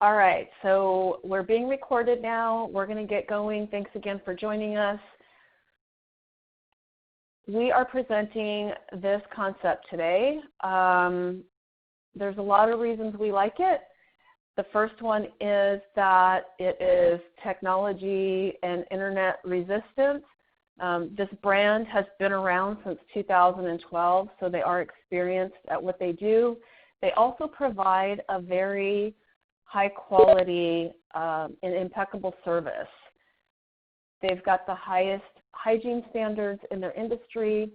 All right, so we're being recorded now. We're going to get going. Thanks again for joining us. We are presenting this concept today. There's a lot of reasons we like it. The first one is that it is technology and internet resistant. This brand has been around since 2012, so they are experienced at what they do. They also provide a very high quality and impeccable service. They've got the highest hygiene standards in their industry,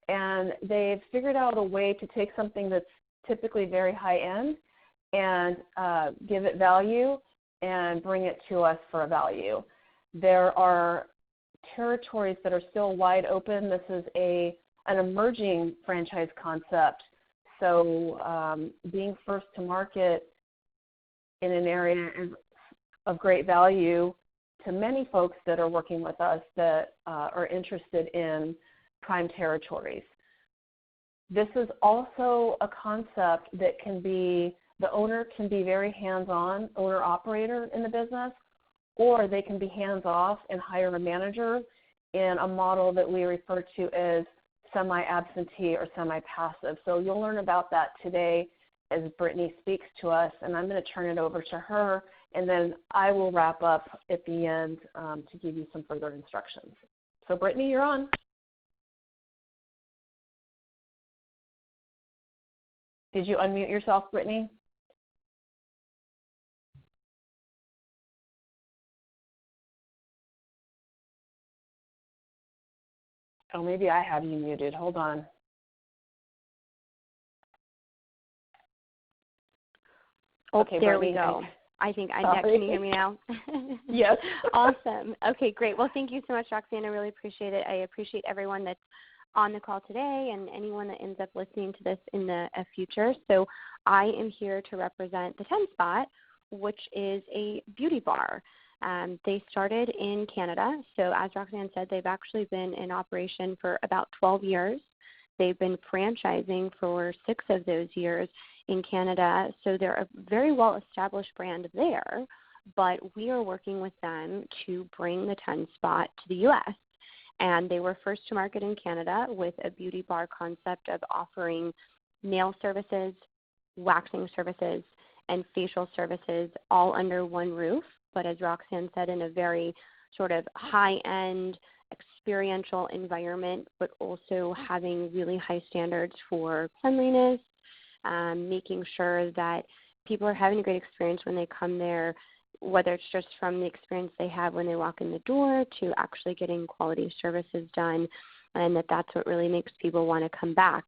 and they've figured out a way to take something that's typically very high end and give it value and bring it to us for a value. There are territories that are still wide open. This is an emerging franchise concept, so being first to market in an area is of great value to many folks that are working with us that are interested in prime territories. This is also a concept that can be, the owner can be very hands-on, owner-operator in the business, or they can be hands-off and hire a manager in a model that we refer to as semi-absentee or semi-passive. So you'll learn about that today as Brittany speaks to us, and I'm going to turn it over to her, and then I will wrap up at the end to give you some further instructions. So Brittany, you're on. Did you unmute yourself, Brittany? Oh, maybe I have you muted. Hold on. Okay, there we go. I think I'm next. Can you hear me now? Yes. Awesome. Okay, great. Well, thank you so much, Roxanne. I really appreciate it. I appreciate everyone that's on the call today and anyone that ends up listening to this in the future. So I am here to represent the 10 Spot, which is a beauty bar. They started in Canada. So as Roxanne said, they've actually been in operation for about 12 years. They've been franchising for 6 of those years in Canada, so they're a very well-established brand there, but we are working with them to bring the 10 Spot to the U.S., and they were first to market in Canada with a beauty bar concept of offering nail services, waxing services, and facial services all under one roof, but as Roxanne said, in a very sort of high-end experiential environment, but also having really high standards for cleanliness, making sure that people are having a great experience when they come there, whether it's just from the experience they have when they walk in the door to actually getting quality services done, and that's what really makes people want to come back.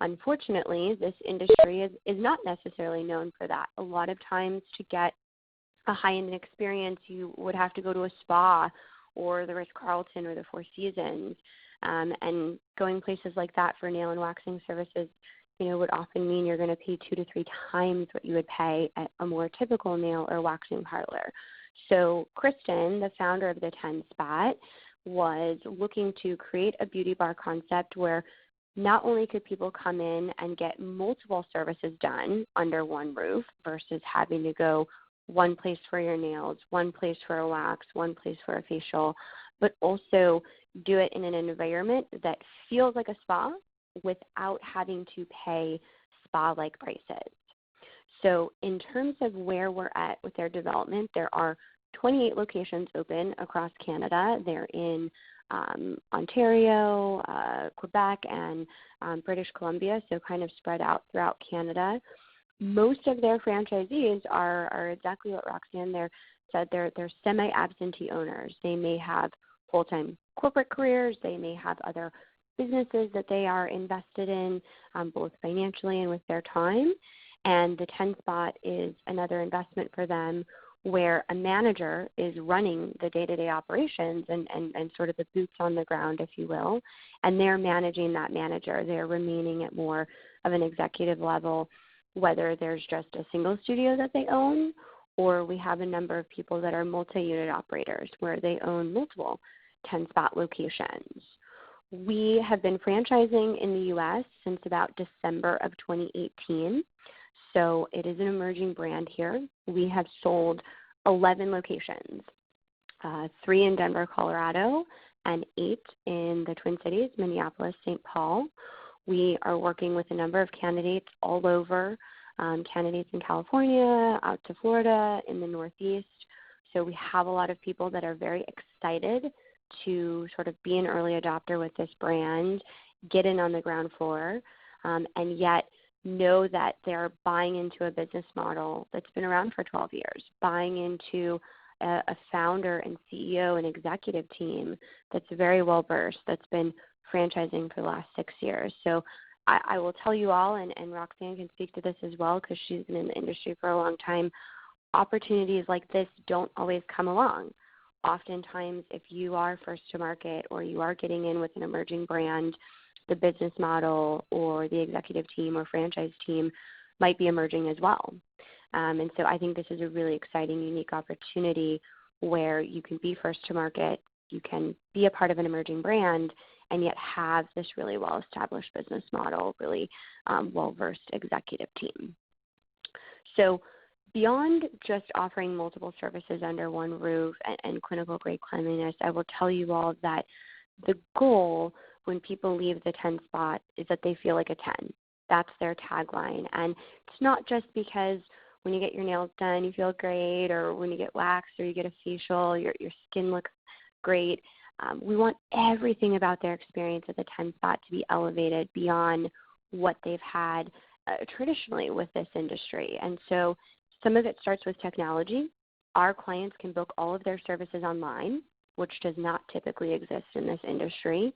Unfortunately, this industry is not necessarily known for that. A lot of times to get a high-end experience, you would have to go to a spa or the Ritz-Carlton or the Four Seasons, and going places like that for nail and waxing services would often mean you're going to pay 2 to 3 times what you would pay at a more typical nail or waxing parlor. So Kristen, the founder of the 10 Spot, was looking to create a beauty bar concept where not only could people come in and get multiple services done under one roof versus having to go one place for your nails, one place for a wax, one place for a facial, but also do it in an environment that feels like a spa without having to pay spa-like prices. So in terms of where we're at with their development, there are 28 locations open across Canada. They're in Ontario, Quebec, and British Columbia, so kind of spread out throughout Canada. Most of their franchisees are exactly what Roxanne there said. They're semi-absentee owners. They may have full-time corporate careers. They may have other businesses that they are invested in, both financially and with their time. And the 10 Spot is another investment for them where a manager is running the day-to-day operations and sort of the boots on the ground, if you will, and they're managing that manager. They're remaining at more of an executive level, whether there's just a single studio that they own or we have a number of people that are multi-unit operators where they own multiple 10 Spot locations. We have been franchising in the U.S. since about December of 2018. So it is an emerging brand here. We have sold 11 locations, 3 in Denver, Colorado, and 8 in the Twin Cities, Minneapolis, St. Paul. We are working with a number of candidates all over, candidates in California, out to Florida, in the Northeast. So we have a lot of people that are very excited to sort of be an early adopter with this brand, get in on the ground floor, and yet know that they're buying into a business model that's been around for 12 years, buying into a founder and CEO and executive team that's very well versed, that's been franchising for the last 6 years. So I will tell you all, and Roxanne can speak to this as well because she's been in the industry for a long time, opportunities like this don't always come along. Oftentimes, if you are first to market or you are getting in with an emerging brand, the business model or the executive team or franchise team might be emerging as well. And so I think this is a really exciting, unique opportunity where you can be first to market, you can be a part of an emerging brand, and yet have this really well-established business model, really well-versed executive team. So beyond just offering multiple services under one roof and clinical-grade cleanliness, I will tell you all that the goal when people leave the 10 spot is that they feel like a 10. That's their tagline. And it's not just because when you get your nails done, you feel great, or when you get waxed or you get a facial, your skin looks great. We want everything about their experience at the 10 spot to be elevated beyond what they've had traditionally with this industry. And so some of it starts with technology. Our clients can book all of their services online, which does not typically exist in this industry.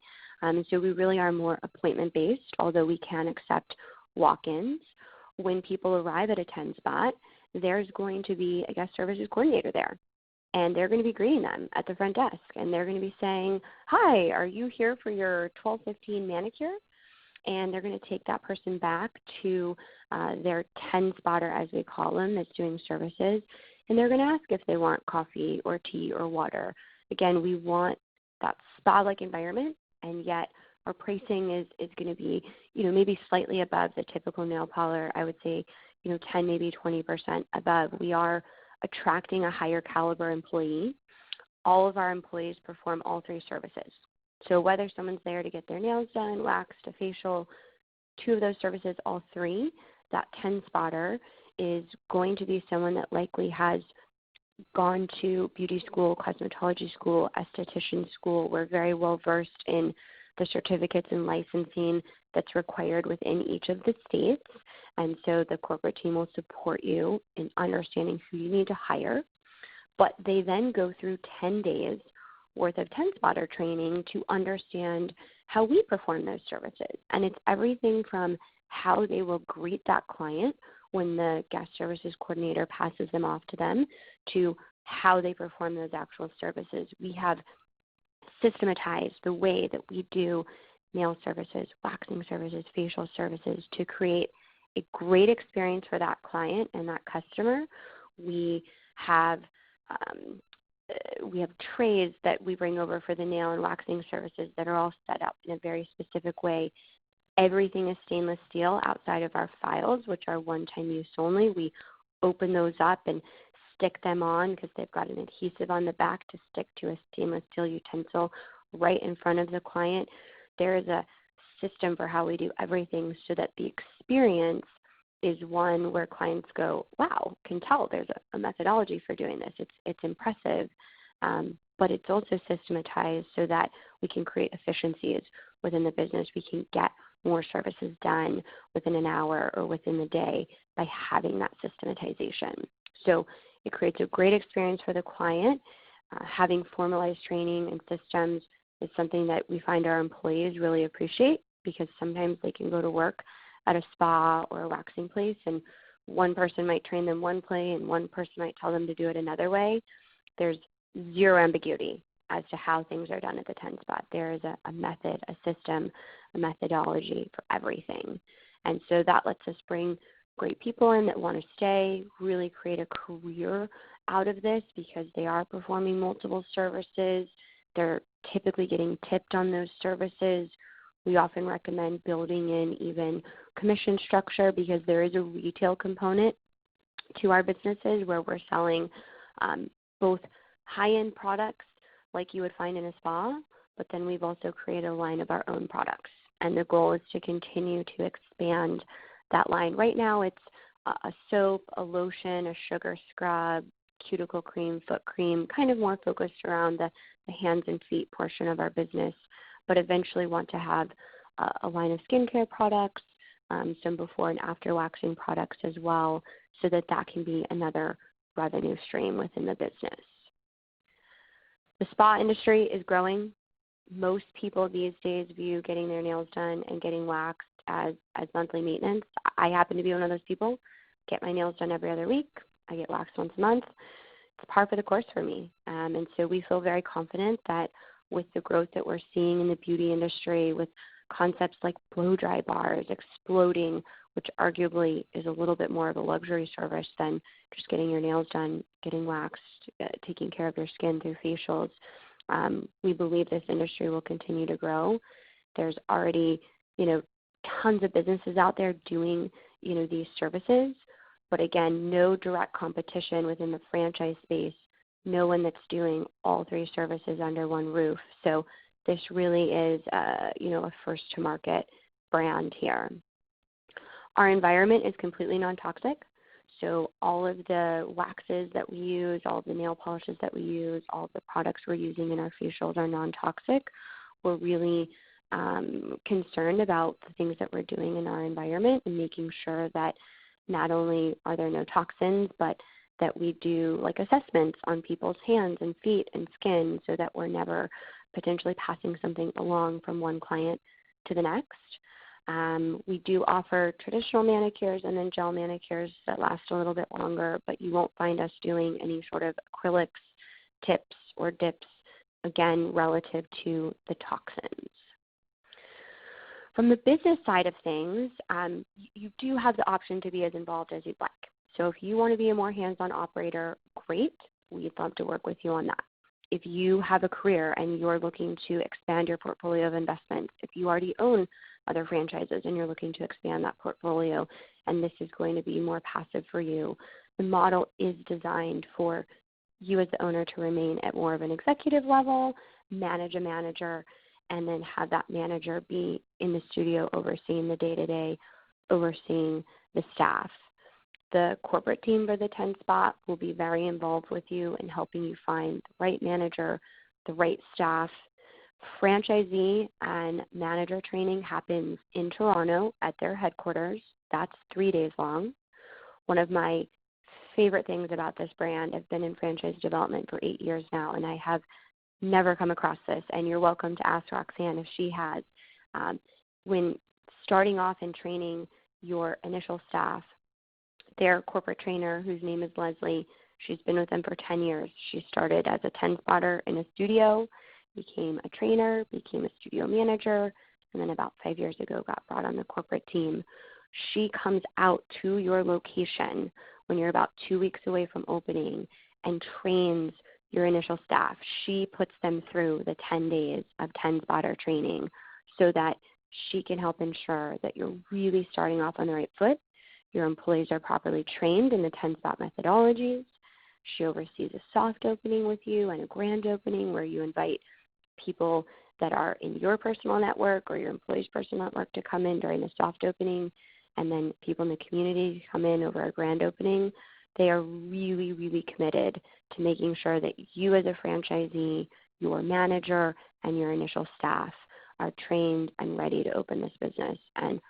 So we really are more appointment-based, although we can accept walk-ins. When people arrive at a 10 spot, there's going to be a guest services coordinator there. And they're going to be greeting them at the front desk. And they're going to be saying, "Hi, are you here for your 12:15 manicure?" And they're going to take that person back to their 10 spotter, as we call them, that's doing services. And they're going to ask if they want coffee or tea or water. Again, we want that spa-like environment, and yet our pricing is going to be, maybe slightly above the typical nail parlor. I would say, 10, maybe 20% above. We are attracting a higher caliber employee. All of our employees perform all 3 services. So whether someone's there to get their nails done, waxed, a facial, 2 of those services, all 3, that 10 spotter is going to be someone that likely has gone to beauty school, cosmetology school, esthetician school. We're very well versed in the certificates and licensing that's required within each of the states. And so the corporate team will support you in understanding who you need to hire. But they then go through 10 days worth of 10-spotter training to understand how we perform those services. And it's everything from how they will greet that client when the guest services coordinator passes them off to them to how they perform those actual services. We have systematized the way that we do nail services, waxing services, facial services to create a great experience for that client and that customer. We have trays that we bring over for the nail and waxing services that are all set up in a very specific way. Everything is stainless steel outside of our files, which are one-time use only. We open those up and stick them on because they've got an adhesive on the back to stick to a stainless steel utensil right in front of the client. There is a system for how we do everything so that the experience is one where clients go, "Wow, can tell there's a methodology for doing this. It's impressive." But it's also systematized so that we can create efficiencies within the business. We can get more services done within an hour or within the day by having that systematization. So it creates a great experience for the client. Having formalized training and systems is something that we find our employees really appreciate because sometimes they can go to work at a spa or a waxing place and one person might train them one way and one person might tell them to do it another way. There's zero ambiguity as to how things are done at the 10 spot. There is a method, a system, a methodology for everything. And so that lets us bring great people in that want to stay, really create a career out of this because they are performing multiple services. They're typically getting tipped on those services. We often recommend building in even commission structure because there is a retail component to our businesses where we're selling both high-end products like you would find in a spa, but then we've also created a line of our own products. And the goal is to continue to expand that line. Right now it's a soap, a lotion, a sugar scrub, cuticle cream, foot cream, kind of more focused around the hands and feet portion of our business, but eventually want to have a line of skincare products, some before and after waxing products as well, so that can be another revenue stream within the business. The spa industry is growing. Most people these days view getting their nails done and getting waxed as monthly maintenance. I happen to be one of those people. Get my nails done every other week. I get waxed once a month. It's par for the course for me. And so we feel very confident that with the growth that we're seeing in the beauty industry, with concepts like blow-dry bars exploding, which arguably is a little bit more of a luxury service than just getting your nails done, getting waxed, taking care of your skin through facials. We believe this industry will continue to grow. There's already, tons of businesses out there doing, these services. But again, no direct competition within the franchise space, no one that's doing all three services under one roof. So this really is, a first-to-market brand here. Our environment is completely non-toxic. So all of the waxes that we use, all of the nail polishes that we use, all of the products we're using in our facials are non-toxic. We're really concerned about the things that we're doing in our environment and making sure that not only are there no toxins, but that we do like assessments on people's hands and feet and skin so that we're never potentially passing something along from one client to the next. We do offer traditional manicures and then gel manicures that last a little bit longer, but you won't find us doing any sort of acrylics, tips, or dips, again, relative to the toxins. From the business side of things, you do have the option to be as involved as you'd like. So if you want to be a more hands-on operator, great. We'd love to work with you on that. If you have a career and you're looking to expand your portfolio of investments, if you already own other franchises and you're looking to expand that portfolio and this is going to be more passive for you, the model is designed for you as the owner to remain at more of an executive level, manage a manager, and then have that manager be in the studio overseeing the day-to-day, overseeing the staff. The corporate team for the 10 spot will be very involved with you in helping you find the right manager, the right staff. Franchisee and manager training happens in Toronto at their headquarters. That's 3 days long. One of my favorite things about this brand, I've been in franchise development for 8 years now, and I have never come across this, and you're welcome to ask Roxanne if she has. When starting off and training your initial staff, their corporate trainer, whose name is Leslie, she's been with them for 10 years. She started as a 10-spotter in a studio, became a trainer, became a studio manager, and then about 5 years ago got brought on the corporate team. She comes out to your location when you're about 2 weeks away from opening and trains your initial staff. She puts them through the 10 days of 10-spotter training so that she can help ensure that you're really starting off on the right foot. Your employees are properly trained in the 10-spot methodologies. She oversees a soft opening with you and a grand opening where you invite people that are in your personal network or your employees' personal network to come in during the soft opening, and then people in the community come in over a grand opening. They are really, really committed to making sure that you as a franchisee, your manager, and your initial staff are trained and ready to open this business and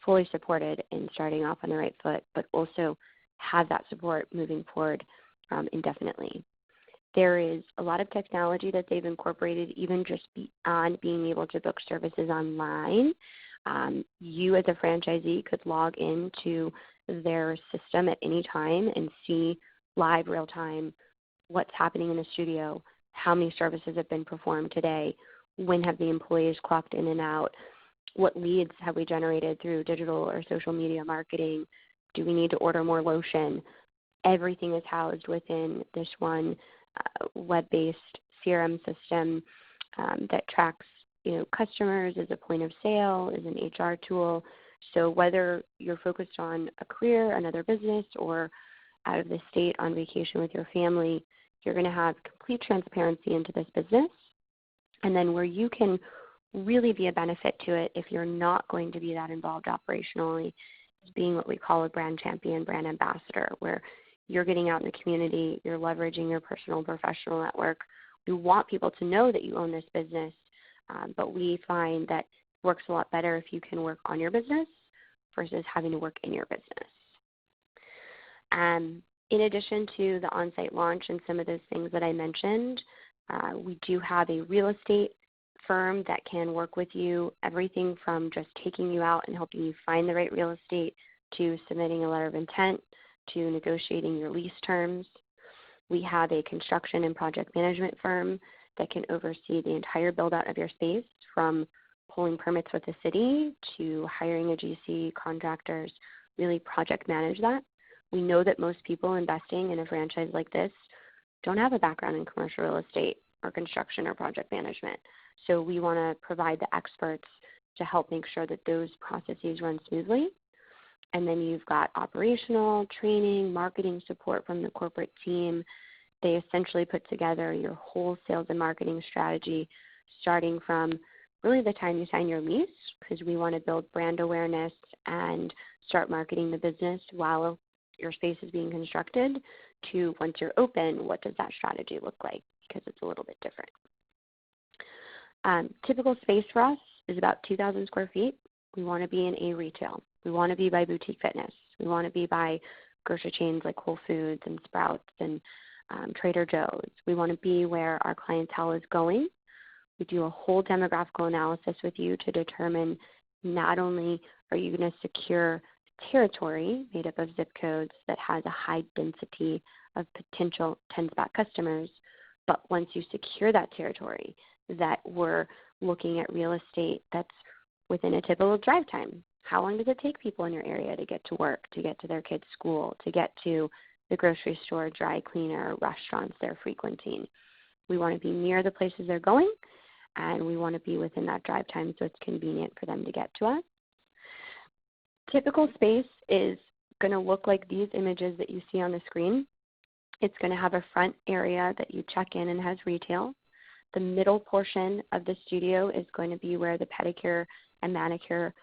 fully supported in starting off on the right foot, but also have that support moving forward indefinitely. There is a lot of technology that they've incorporated even just beyond being able to book services online. You as a franchisee could log into their system at any time and see live real time what's happening in the studio, how many services have been performed today, when have the employees clocked in and out, what leads have we generated through digital or social media marketing, do we need to order more lotion. Everything is housed within this one web-based CRM system that tracks customers as a point of sale, as an HR tool, So whether you're focused on a career, another business, or out of the state on vacation with your family, you're going to have complete transparency into this business. And then where you can really be a benefit to it if you're not going to be that involved operationally is being what we call a brand champion, brand ambassador, where you're getting out in the community, you're leveraging your personal and professional network. We want people to know that you own this business, but we find that it works a lot better if you can work on your business versus having to work in your business. In addition to the on-site launch and some of those things that I mentioned, we do have a real estate firm that can work with you, everything from just taking you out and helping you find the right real estate to submitting a letter of intent to negotiating your lease terms. We have a construction and project management firm that can oversee the entire build-out of your space, from pulling permits with the city to hiring a GC, contractors, really project manage that. We know that most people investing in a franchise like this don't have a background in commercial real estate or construction or project management. So we want to provide the experts to help make sure that those processes run smoothly. And then you've got operational, training, marketing support from the corporate team. They essentially put together your whole sales and marketing strategy, starting from really the time you sign your lease, because we want to build brand awareness and start marketing the business while your space is being constructed, to once you're open, what does that strategy look like, because it's a little bit different. Typical space for us is about 2,000 square feet. We want to be in a retail. We want to be by boutique fitness. We want to be by grocery chains like Whole Foods and Sprouts and Trader Joe's. We want to be where our clientele is going. We do a whole demographical analysis with you to determine not only are you going to secure territory made up of zip codes that has a high density of potential 10-spot customers, but once you secure that territory, that we're looking at real estate that's within a typical drive time. How long does it take people in your area to get to work, to get to their kids' school, to get to the grocery store, dry cleaner, restaurants they're frequenting? We want to be near the places they're going, and we want to be within that drive time so it's convenient for them to get to us. Typical space is going to look like these images that you see on the screen. It's going to have a front area that you check in and has retail. The middle portion of the studio is going to be where the pedicure and manicure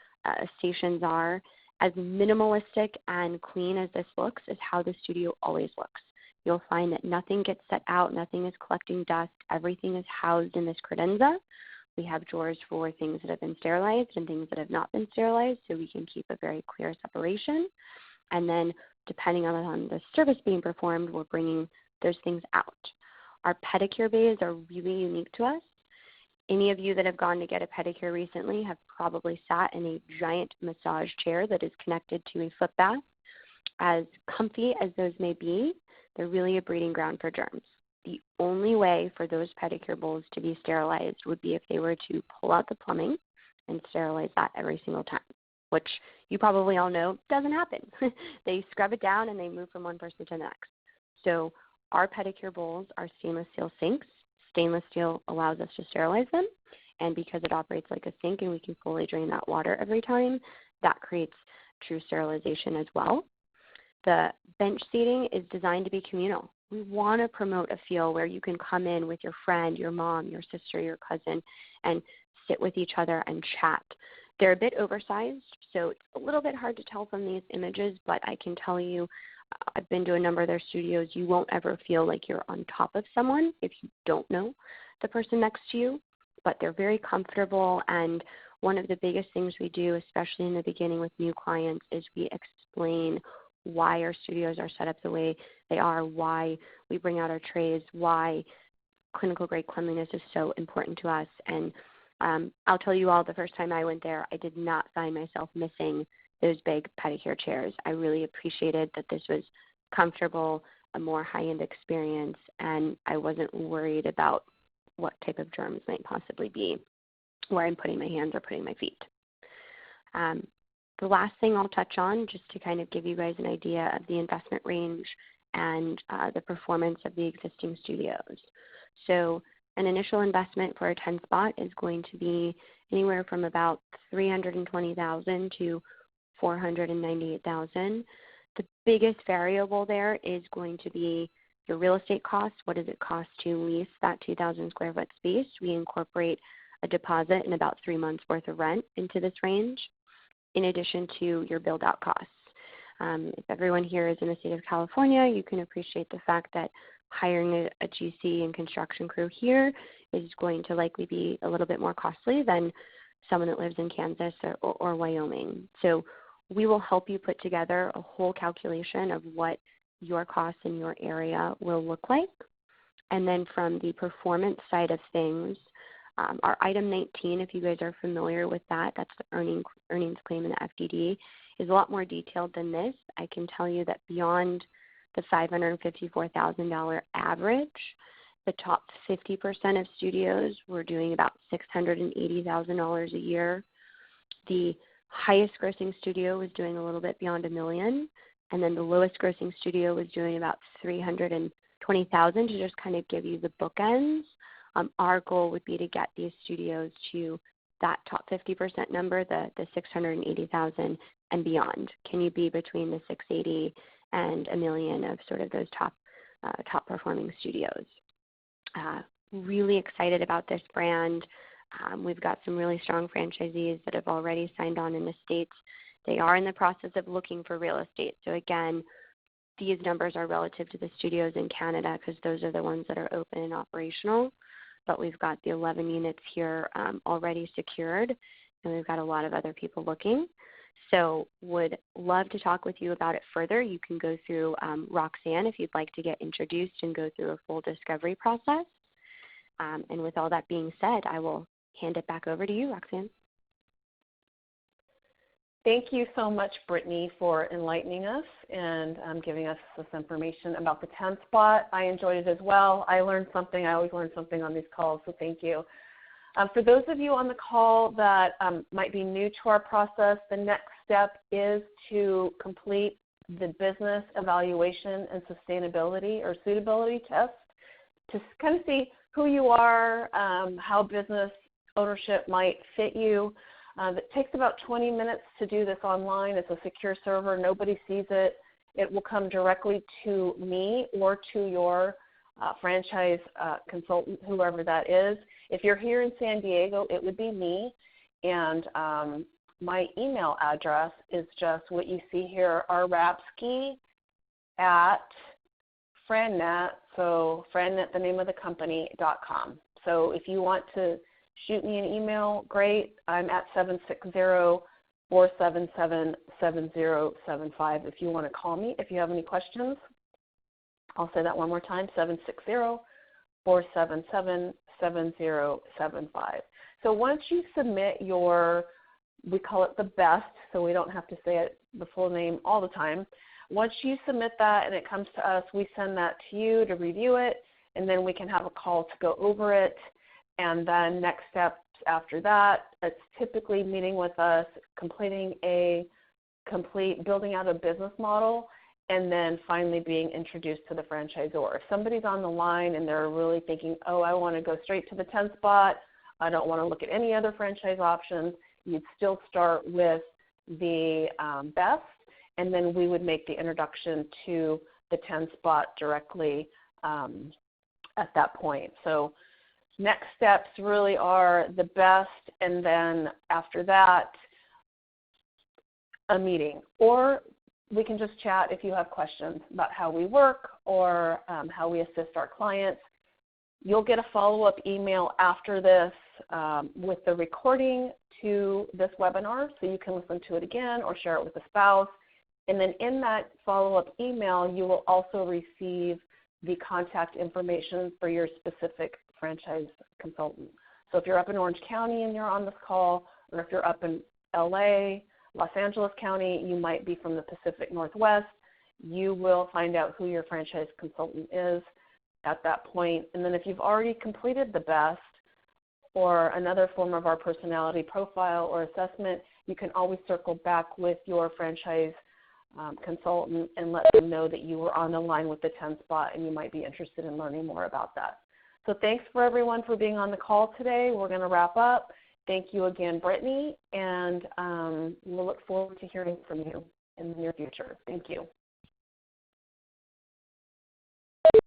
stations are. As minimalistic and clean as this looks is how the studio always looks. You'll find that nothing gets set out, nothing is collecting dust, everything is housed in this credenza. We have drawers for things that have been sterilized and things that have not been sterilized, so we can keep a very clear separation. And then depending on the service being performed, we're bringing those things out. Our pedicure bays are really unique to us. Any of you that have gone to get a pedicure recently have probably sat in a giant massage chair that is connected to a foot bath. As comfy as those may be, they're really a breeding ground for germs. The only way for those pedicure bowls to be sterilized would be if they were to pull out the plumbing and sterilize that every single time, which you probably all know doesn't happen. They scrub it down and they move from one person to the next. So our pedicure bowls are stainless steel sinks. Stainless steel allows us to sterilize them, and because it operates like a sink and we can fully drain that water every time, that creates true sterilization as well. The bench seating is designed to be communal. We want to promote a feel where you can come in with your friend, your mom, your sister, your cousin, and sit with each other and chat. They're a bit oversized, so it's a little bit hard to tell from these images, but I can tell you, I've been to a number of their studios. You won't ever feel like you're on top of someone if you don't know the person next to you, but they're very comfortable. And one of the biggest things we do, especially in the beginning with new clients, is we explain why our studios are set up the way they are, why we bring out our trays, why clinical grade cleanliness is so important to us. And I'll tell you all, the first time I went there, I did not find myself missing those big pedicure chairs. I really appreciated that this was comfortable, a more high-end experience, and I wasn't worried about what type of germs might possibly be where I'm putting my hands or putting my feet. The last thing I'll touch on, just to kind of give you guys an idea of the investment range and the performance of the existing studios. So an initial investment for a 10 spot is going to be anywhere from about $320,000 to $498,000. The biggest variable there is going to be your real estate costs. What does it cost to lease that 2,000 square foot space? We incorporate a deposit and about 3 months worth of rent into this range, in addition to your build-out costs. If everyone here is in the state of California, you can appreciate the fact that hiring a GC and construction crew here is going to likely be a little bit more costly than someone that lives in Kansas or Wyoming. So we will help you put together a whole calculation of what your costs in your area will look like. And then from the performance side of things, our item 19, if you guys are familiar with that, that's the earnings claim in the FDD, is a lot more detailed than this. I can tell you that beyond the $554,000 average, the top 50% of studios were doing about $680,000 a year. The highest grossing studio was doing a little bit beyond $1 million, and then the lowest grossing studio was doing about $320,000, to just kind of give you the bookends. Our goal would be to get these studios to that top 50% number, the $680,000 and beyond. Can you be between the $680,000 and $1 million of sort of those top performing studios? Really excited about this brand. We've got some really strong franchisees that have already signed on in the States. They are in the process of looking for real estate. So again, these numbers are relative to the studios in Canada because those are the ones that are open and operational. But we've got the 11 units here already secured, and we've got a lot of other people looking. So would love to talk with you about it further. You can go through Roxanne if you'd like to get introduced and go through a full discovery process. And with all that being said, I will hand it back over to you, Roxanne. Thank you so much, Brittany, for enlightening us and giving us this information about the 10 spot. I enjoyed it as well. I learned something. I always learn something on these calls, so thank you. For those of you on the call that might be new to our process, the next step is to complete the business evaluation and sustainability or suitability test to kind of see who you are, how business ownership might fit you. It takes about 20 minutes to do this online. It's a secure server. Nobody sees it. It will come directly to me or to your franchise consultant, whoever that is. If you're here in San Diego, it would be me. And my email address is just what you see here, rrapsky at FranNet, so FranNet, the name of the company, .com. So if you want to shoot me an email, great. I'm at 760-477-7075 if you want to call me if you have any questions. I'll say that one more time, 760-477-7075. So once you submit your, we call it the best, so we don't have to say it, the full name all the time. Once you submit that and it comes to us, we send that to you to review it, and then we can have a call to go over it. And then next steps after that, it's typically meeting with us, building out a business model, and then finally being introduced to the franchisor. If somebody's on the line and they're really thinking, oh, I want to go straight to the 10 spot, I don't want to look at any other franchise options, you'd still start with the best, and then we would make the introduction to the 10 spot directly at that point. So next steps really are the best, and then after that, a meeting. Or we can just chat if you have questions about how we work or how we assist our clients. You'll get a follow-up email after this with the recording to this webinar, so you can listen to it again or share it with a spouse. And then in that follow-up email, you will also receive the contact information for your specific franchise consultant. So if you're up in Orange County and you're on this call, or if you're up in LA, Los Angeles County, you might be from the Pacific Northwest, you will find out who your franchise consultant is at that point. And then if you've already completed the BEST or another form of our personality profile or assessment, you can always circle back with your franchise consultant and let them know that you were on the line with the 10 spot and you might be interested in learning more about that. So thanks for everyone for being on the call today. We're going to wrap up, Thank you again, Brittany, and we'll look forward to hearing from you in the near future. Thank you.